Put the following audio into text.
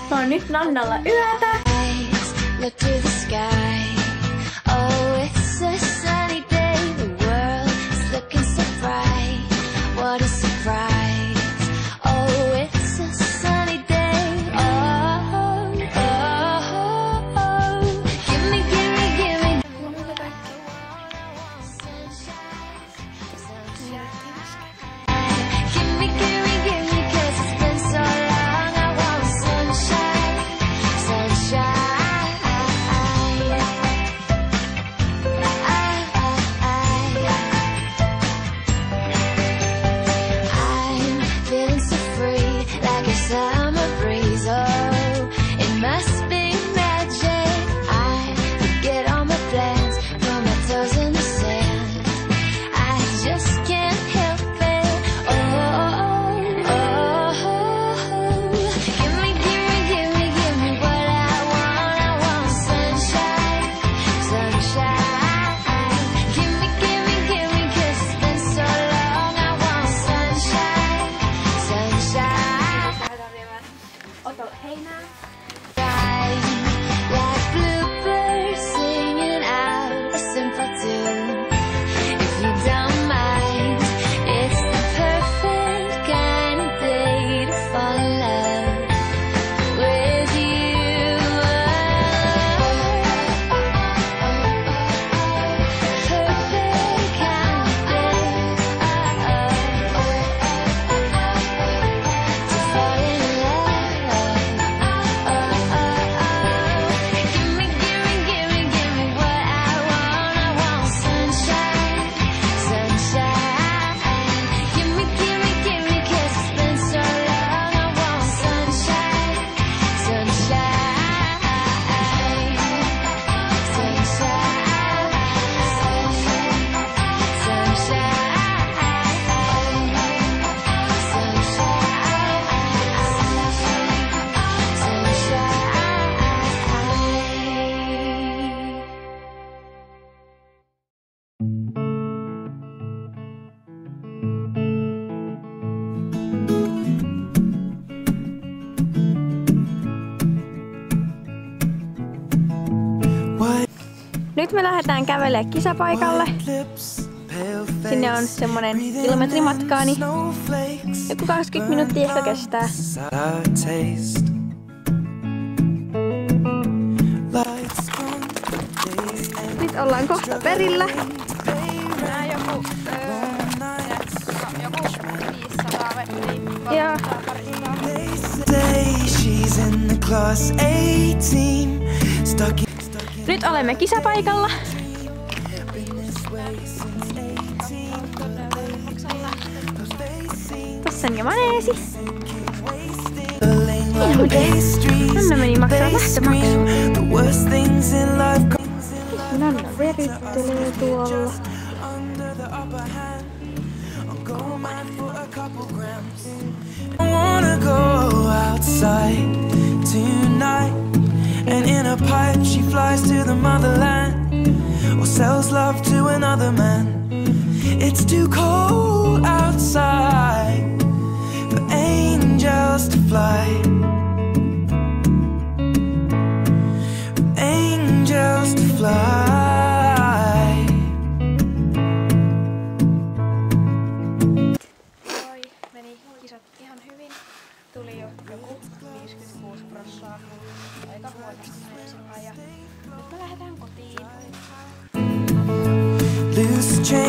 Mä oon nyt Nannalla yötä. Look to the sky. Oh, it's a sunny day. The world is looking so bright. What a surprise. Oh, it's a sunny day. Oh, oh, oh, oh. Give me, give me, give me. Give me, give me, give me, 'cause it's been so long. I want sunshine, sunshine. I'm feeling so free, like a summer breeze. Oh, it must be magic. I forget all my plans, put my toes in the sand. I just can't help it. Oh, oh, oh, oh. Give me, give me, give me, give me what I want. I want sunshine, sunshine. Give me, give me, give me, 'cause it's been so long. I want sunshine, sunshine. Lähdetään viemään Otolle heinää. Like bluebirds singing out a simple tune. If you don't mind, it's the perfect kind of day to fall in love with you. Perfect kind of day to fall in love. Give me, give me, give me, give me what I want. I want sunshine, sunshine. Give me, give me, give me, 'cause it's been so long. I want sunshine, sunshine, Nyt me lähdetään kävelemään kisapaikalle. Sinne on semmonen kilometri matkaa, niin joku 20 minuuttia ehkä kestää. Nyt ollaan kohta perillä. Nää joku 500 metriä. Joo. Nyt olemme kisapaikalla. Tossa on jo maneesi. Nanna meni maksaa lähtömaksun. Nanna veryttelee tuolla. I wanna go outside tonight, and in a pipe she flies to the motherland, or sells love to another man. It's too cold outside for angels to fly, for angels to fly. Meni kisat ihan hyvin. Tuli jo joku 56%. Aika huonosti ensin ja nyt me lähdetään kotiin. Loose change.